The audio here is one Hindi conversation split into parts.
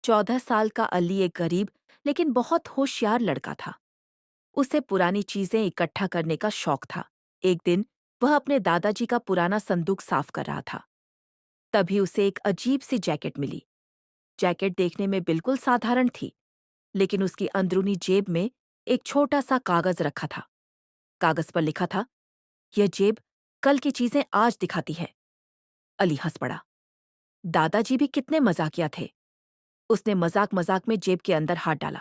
14 साल का अली एक गरीब लेकिन बहुत होशियार लड़का था। उसे पुरानी चीजें इकट्ठा करने का शौक था। एक दिन वह अपने दादाजी का पुराना संदूक साफ कर रहा था। तभी उसे एक अजीब सी जैकेट मिली। जैकेट देखने में बिल्कुल साधारण थी, लेकिन उसकी अंदरूनी जेब में एक छोटा सा कागज रखा था। कागज पर लिखा था, यह जेब कल की चीजें आज दिखाती है। अली हंस पड़ा। दादाजी भी कितने मजाकिया थे। उसने मजाक मजाक में जेब के अंदर हाथ डाला,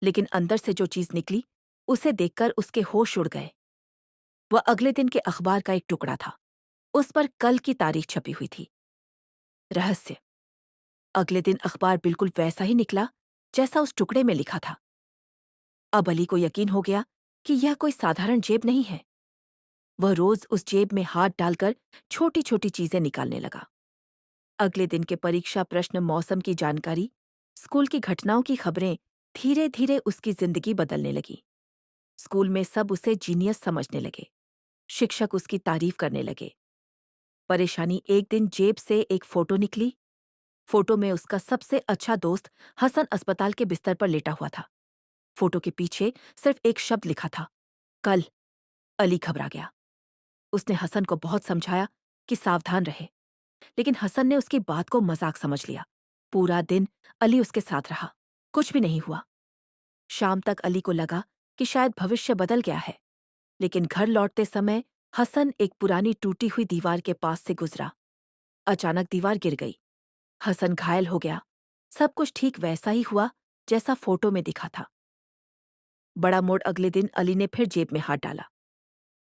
लेकिन अंदर से जो चीज निकली उसे देखकर उसके होश उड़ गए। वह अगले दिन के अखबार का एक टुकड़ा था। उस पर कल की तारीख छपी हुई थी। रहस्य। अगले दिन अखबार बिल्कुल वैसा ही निकला जैसा उस टुकड़े में लिखा था। अब अली को यकीन हो गया कि यह कोई साधारण जेब नहीं है। वह रोज उस जेब में हाथ डालकर छोटी छोटी चीजें निकालने लगा। अगले दिन के परीक्षा प्रश्न, मौसम की जानकारी, स्कूल की घटनाओं की खबरें धीरे धीरे उसकी जिंदगी बदलने लगी। स्कूल में सब उसे जीनियस समझने लगे। शिक्षक उसकी तारीफ करने लगे। परेशानी, एक दिन जेब से एक फोटो निकली। फोटो में उसका सबसे अच्छा दोस्त हसन अस्पताल के बिस्तर पर लेटा हुआ था। फोटो के पीछे सिर्फ एक शब्द लिखा था, कल। अली घबरा गया। उसने हसन को बहुत समझाया कि सावधान रहे, लेकिन हसन ने उसकी बात को मजाक समझ लिया। पूरा दिन अली उसके साथ रहा। कुछ भी नहीं हुआ। शाम तक अली को लगा कि शायद भविष्य बदल गया है, लेकिन घर लौटते समय हसन एक पुरानी टूटी हुई दीवार के पास से गुजरा। अचानक दीवार गिर गई। हसन घायल हो गया। सब कुछ ठीक वैसा ही हुआ जैसा फोटो में दिखा था। बड़ा मोड़, अगले दिन अली ने फिर जेब में हाथ डाला।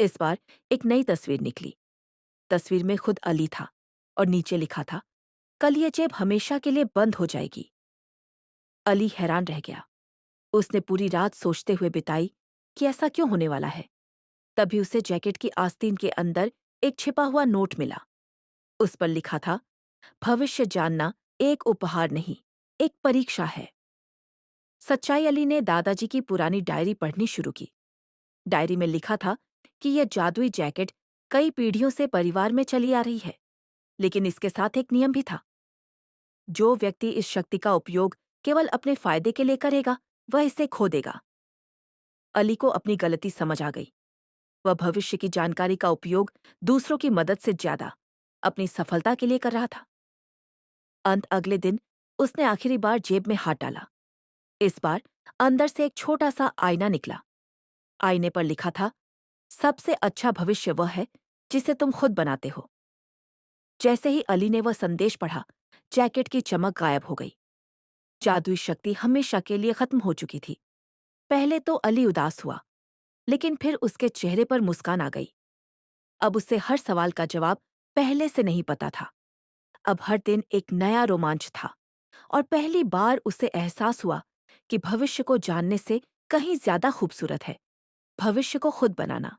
इस बार एक नई तस्वीर निकली। तस्वीर में खुद अली था और नीचे लिखा था, कल ये जेब हमेशा के लिए बंद हो जाएगी। अली हैरान रह गया। उसने पूरी रात सोचते हुए बिताई कि ऐसा क्यों होने वाला है। तभी उसे जैकेट की आस्तीन के अंदर एक छिपा हुआ नोट मिला। उस पर लिखा था, भविष्य जानना एक उपहार नहीं, एक परीक्षा है। सच्चाई। अली ने दादाजी की पुरानी डायरी पढ़नी शुरू की। डायरी में लिखा था कि यह जादुई जैकेट कई पीढ़ियों से परिवार में चली आ रही है, लेकिन इसके साथ एक नियम भी था। जो व्यक्ति इस शक्ति का उपयोग केवल अपने फायदे के लिए करेगा, वह इसे खो देगा। अली को अपनी गलती समझ आ गई। वह भविष्य की जानकारी का उपयोग दूसरों की मदद से ज्यादा अपनी सफलता के लिए कर रहा था। अगले दिन उसने आखिरी बार जेब में हाथ डाला। इस बार अंदर से एक छोटा सा आईना निकला। आईने पर लिखा था, सबसे अच्छा भविष्य वह है जिसे तुम खुद बनाते हो। जैसे ही अली ने वह संदेश पढ़ा, जैकेट की चमक गायब हो गई। जादुई शक्ति हमेशा के लिए खत्म हो चुकी थी। पहले तो अली उदास हुआ, लेकिन फिर उसके चेहरे पर मुस्कान आ गई। अब उसे हर सवाल का जवाब पहले से नहीं पता था। अब हर दिन एक नया रोमांच था, और पहली बार उसे एहसास हुआ कि भविष्य को जानने से कहीं ज्यादा खूबसूरत है भविष्य को खुद बनाना।